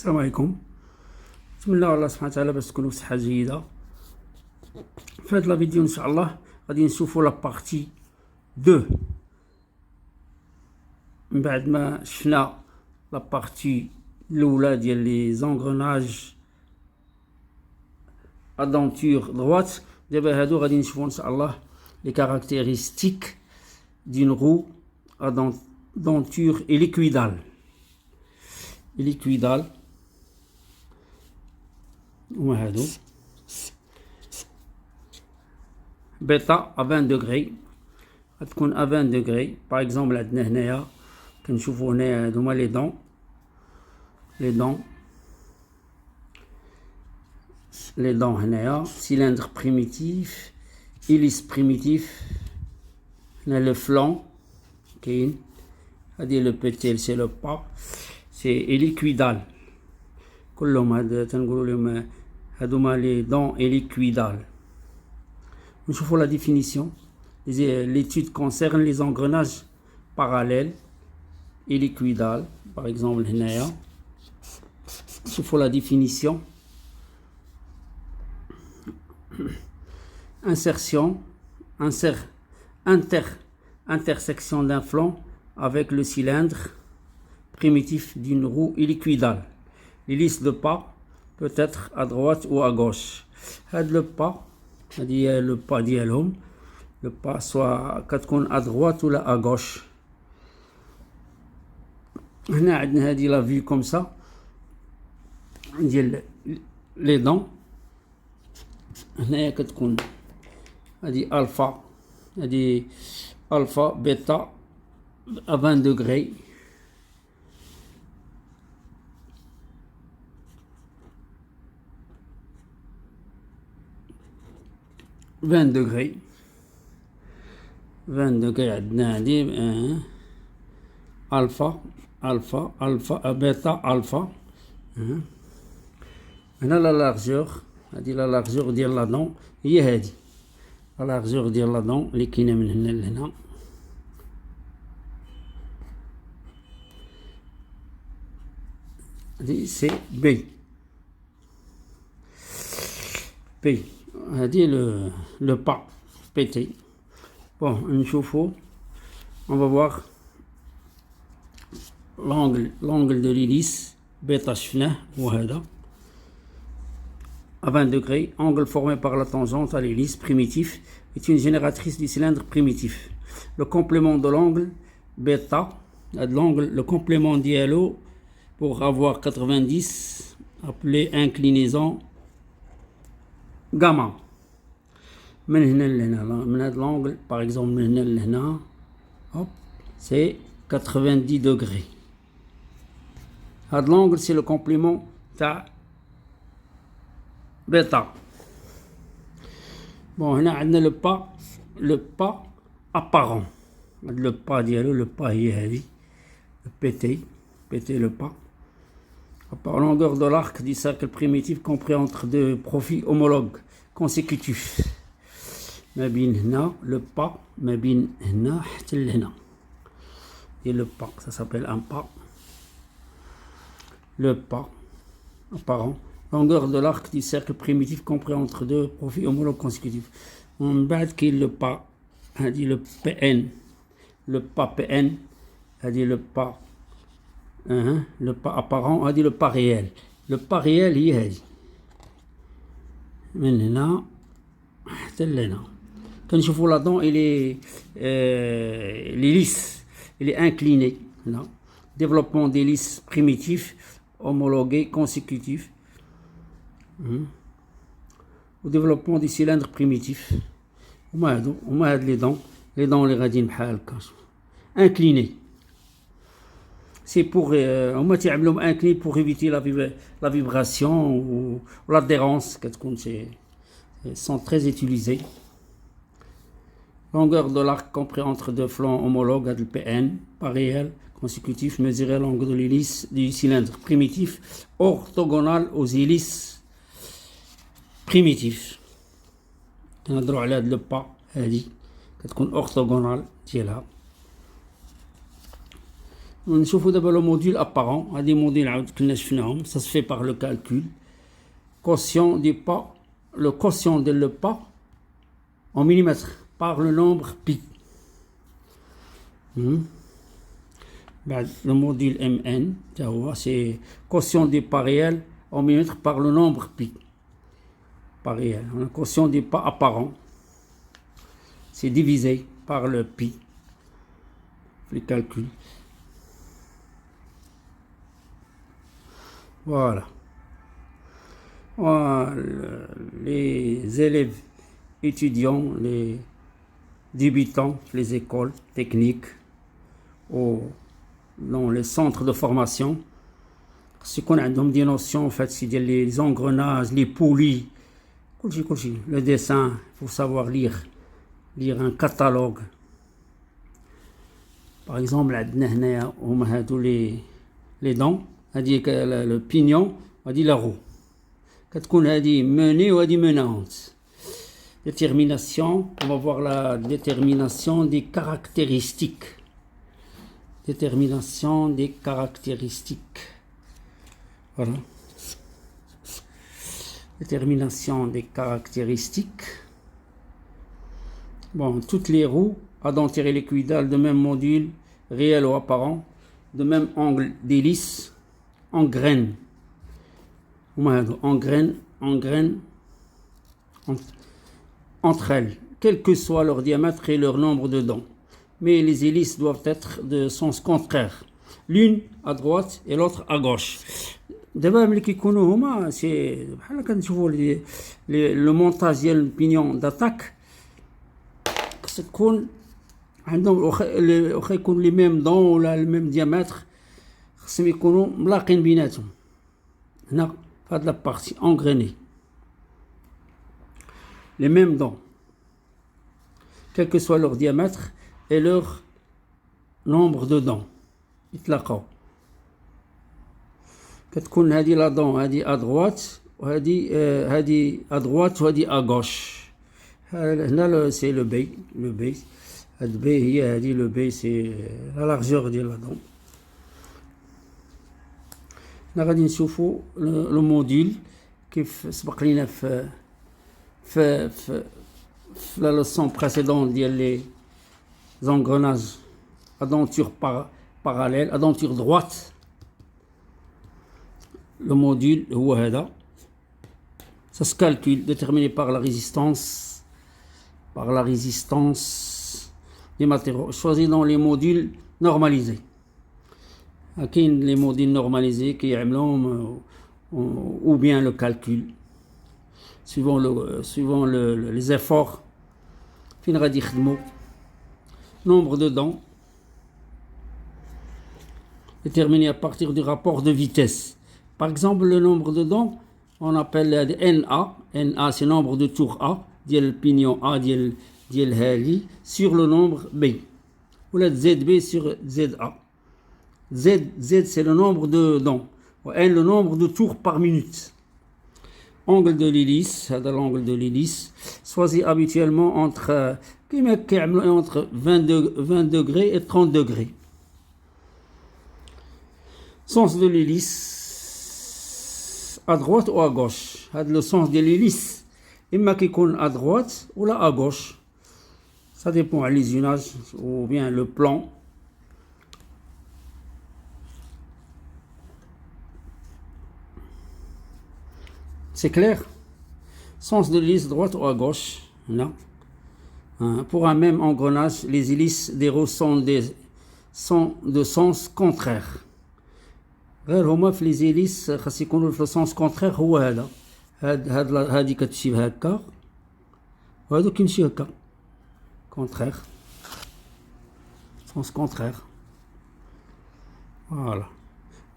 السلام عليكم. نتمنى الله سبحانه وتعالى باش تكونوا بصحة جيدة. في هاد لا فيديو ان شاء الله غادي نشوفوا لا بارتي 2 من بعد ما شفنا لا بارتي الاولى ديال لي زونغروناج ادونتور droite. دابا هادو غادي نشوفوا ان شاء الله لي كارactéristiques d'une roue à denture hélicoïdale. hélicoïdale هما هادو بيتا à 20 degrés. غتكون à 20 degrés. باغ اكزومبل عندنا هنايا كنشوفوا هنايا هادو هما لي دون هنايا cylindre primitif, hélice primitif. هنا لو فلون كاين. هادي لو بيتيل سي لو با سي hélicoïdal. كلهم هاد تنقولوا لهم هادوما لي دون hélicoïdal. نشوفوا لا ديفينيسيون. l'étude concerne les engrenages parallèles hélicoïdales. par exemple هنايا نشوفوا لا ديفينيسيون. insertion intersection d'un flanc avec le cylindre primitif d'une roue hélicoïdale. L'hélice de pas peut être à droite ou à gauche. هاد le pas ديالهم le pas soit كتكون à droite ou à gauche. هنا عندنا هادي لا فيو كوم سا ديال لي دون. هنايا كتكون هادي الفا، هادي الفا بيتا à 20 degrés. عندنا هادي الفا بيتا الفا. هنا لا لارجور، هادي لا لارجور ديال لا دون هي هادي لا لارجور ديال لا دون اللي كاينه من هنا لهنا. هادي سي بي هادي لو با بيتي. بون نشوفو on va voir l'angle de l'hélice بيتا شفناه هو هذا à 20 degrés. Angle formé par la tangente à l'hélice primitif est une génératrice du cylindre primitif. Le complément de l'angle bêta, le complément dialo pour avoir 90 appelé inclinaison gamma. من هنا لهنا من هذا l'angle par exemple من هنا لهنا hop c'est 90 degrés. هذا l'angle c'est le complément تاع بيتا. بون هنا عندنا لو با apparent. هاد لو با ديالو لو با هي هادي pété le pas. La longueur de l'arc du cercle primitif compris entre deux profils homologues consécutifs. ما بين هنا le pas ما بين هنا حتى لهنا. Et le pas ça s'appelle un pas. Le pas apparent. Longueur de l'arc du cercle primitif compris entre deux profils homologues consécutifs. من بعد كاين le pas هادي le PN. le pas PN هادي le pas le pas apparent هادي le pas réel. le pas réel هي هادي من هنا حتى لهنا. كنشوفوا لا دون الي l'hélice il est incliné هنا. développement d'hélice primitif homologué consécutif au développement du cylindre primitif. هما هاد لي دون اللي غاديين بحال هكا incliné. c'est pour هما تيعملوهم incliné pour éviter la vibration ou l'adhérence كتكون sont très utilisés. longueur de l'arc compris entre deux flancs homologues هاد PN pas réel consécutif. mesurer l'angle de l'hélice du cylindre primitif orthogonal aux hélices primitifs. نهضروا على هاد لو با هادي كتكون orthogonal ديالها. نشوفوا دابا le module apparent. هذه module عاود كنا شفناهم. Ça se fait par le calcul. Quotient du pas, le quotient de le pas en millimètres par le nombre pi. Le module Mn, c'est quotient du pas réel en millimètres par le nombre pi. Pas réel. Le quotient du pas apparent, c'est divisé par le pi. Les calculs. Voilà. Les élèves étudiants, les débutants, les écoles techniques, dans les centres de formation, ce qu'on a des notions, en fait, c'est les engrenages, les poulies, le dessin, il faut savoir lire un catalogue. Par exemple, on a les dents, le pignon, on dit la roue. كتكون هذه menée ou هذه menante. Détermination, on va voir la détermination des caractéristiques. Détermination des caractéristiques. Voilà. Détermination des caractéristiques. Bon, toutes les roues à dentière liquidale de même module, réel ou apparent, de même angle d'hélice, en graines. En graines entre elles, quel que soit leur diamètre et leur nombre de dents. Mais les hélices doivent être de sens contraire, l'une à droite et l'autre à gauche. دابا ملي كيكونوا هما سي بحال كنشوفوا لو مونتاج ديال البينيون داتاك خص تكون عندهم واخا يكون لي ميم دون ولا الميم ديامتر خصهم يكونوا ملاقين بيناتهم هنا في هاد لابارتي انغريني les mêmes dents, quel que soit leur diamètre et leur nombre de dents. يتلاقاو. كتكون هذه لا دون هذه à droite وهذه à droite وهذه à gauche. هنا سي لو بي هاد بي هي هذه لو بي سي لا لارجور ديال لا دون. هنا غادي نشوفوا لو موديل كيف سبق لينا في la leçon précédente ديال les engrenages à denture parallèle à denture droite. Le module هو هذا. Ça se calcule déterminé par la résistance des matériaux choisis dans les modules normalisés. كاين les modules normalisés كيعملوهم ou bien le calcul suivant les efforts فين غادي يخدموا. Nombre de dents déterminé à partir du rapport de vitesse. Par exemple, le nombre de dents on appelle NA c'est nombre de tours A ديال البينيون A ديال هذه sur le nombre B ولا ZB sur ZA. Z c'est le nombre de dents et N le nombre de tours par minute. Angle de l'hélice, l'angle de l'hélice, choisi habituellement entre 20 degrés et 30 degrés. Sens de l'hélice, à droite ou à gauche. Le sens de l'hélice, il peut à droite ou là à gauche. Ça dépend à l'usinage ou bien le plan. C'est clair? Sens de l'hélice droite ou à gauche. Non. Pour un même engrenage, les hélices des roues sont de sens contraire. غير هما في les hélices خاص يكونوا في sens contraire هو هذا. هذه كتمشي هكا وهادو كيمشي هكا. Contraire. Sens contraire. Voilà.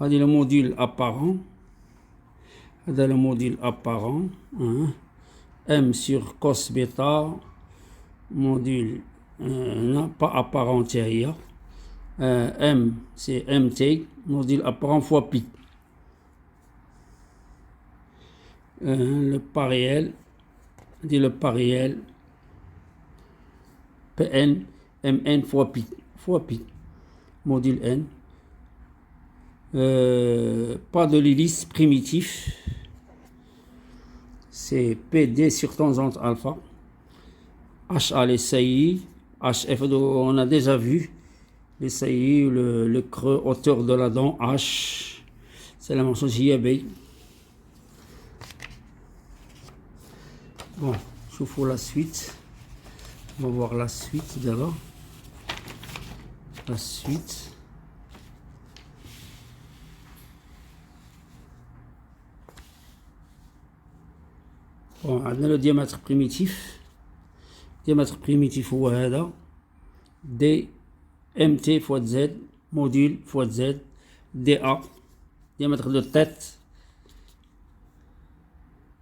هذه le module apparent. Dans le module apparent, M sur cos bêta, module pas apparent, M c'est MT, module apparent fois pi. Le pas réel, le pas réel, Pn, Mn fois pi, module N, pas de l'hélice primitif, c'est PD sur tangente alpha, HA les saillies, HF on a déjà vu, les saillies, le creux hauteur de la dent, H, c'est la même chose JB. Bon, je vous la suite, on va voir la suite d'abord, la suite. Bon, on a le diamètre primitif. Diamètre primitif هو هذا D MT fois Z module fois Z DA. Diamètre de tête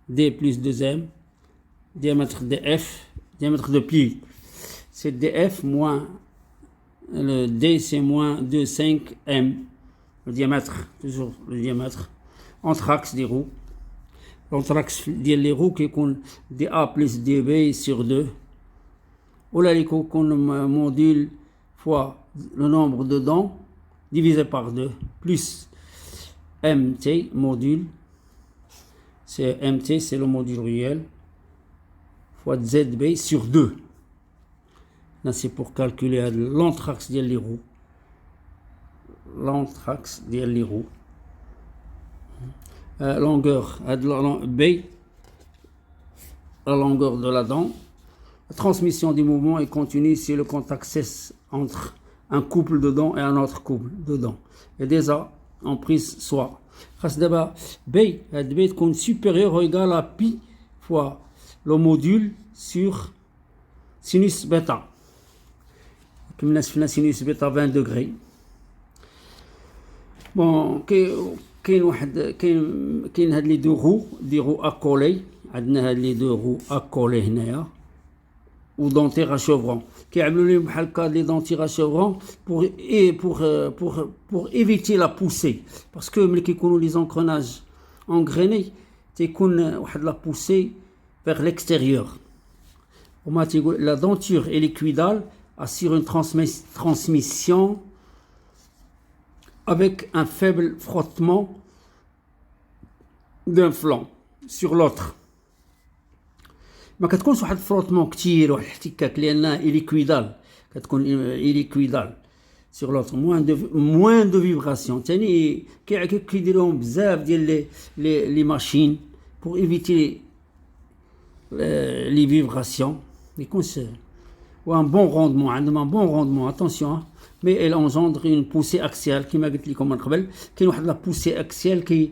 D plus 2M. Diamètre DF. Diamètre de pli c'est DF moins le D c'est moins 2,5M. Le diamètre, toujours le diamètre entre axes des roues. L'anthrax ديال les roues كيكون DA plus DB sur 2 ولا يكون module fois le nombre de dents divisé par 2 plus MT module c'est MT c'est le module réel fois ZB sur 2. Là c'est pour calculer l'anthrax ديال les roues. L'anthrax ديال les roues. Longueur B, la longueur de la dent. La transmission du mouvement est continue si le contact cesse entre un couple de dents et un autre couple de dents. Et déjà en prise soit. d'abord B, B est supérieur ou égal à pi fois le module sur sinus bêta. Comme la sinus bêta 20 degrés. Bon, كاين هاد لي دو رو اكولي عندنا هاد لي دو رو اكولي هنايا و دونتير ا شوفرون كيعملوا لهم بحال هكا لي دونتير ا شوفرون pour éviter la poussée parce que ملي كيكونوا لي زونكروناج انغريني تيكون واحد لا بوسي vers l'extérieur وما تيقول la denture hélicoïdale assure une transmission avec un faible frottement d'un flanc sur l'autre. ما كتكونش واحد الفروتمون كتير واحد الاحتكاك لانها هيليكويدال كتكون هيليكويدال sur l'autre moins de vibration ثاني كيديروهم بزاف ديال لي ماشين pour éviter les vibrations يكونش un bon rendement عندهم un bon rendement attention mais elle engendre une poussée axiale كما قلت لكم من قبل كاين واحد لا poussée axiale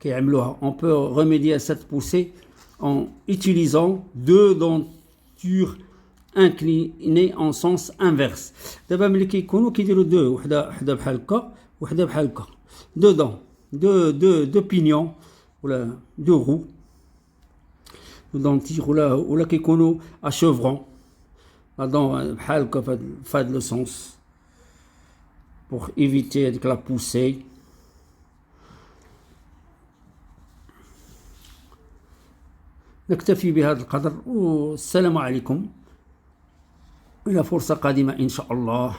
كيعملوها on peut remédier à cette poussée en utilisant deux dentures inclinées en sens inverse دابا ملي كيكونوا كيديروا دو وحده بحال هكا وحده بحال هكا دو دون دو بينيون ولا دو رو دونتير ولا كيكونوا à chevron la dent بحال هكا في هذا le sens pour éviter avec la poussée. نكتفي بهذا القدر والسلام عليكم إلى فرصة قادمة إن شاء الله.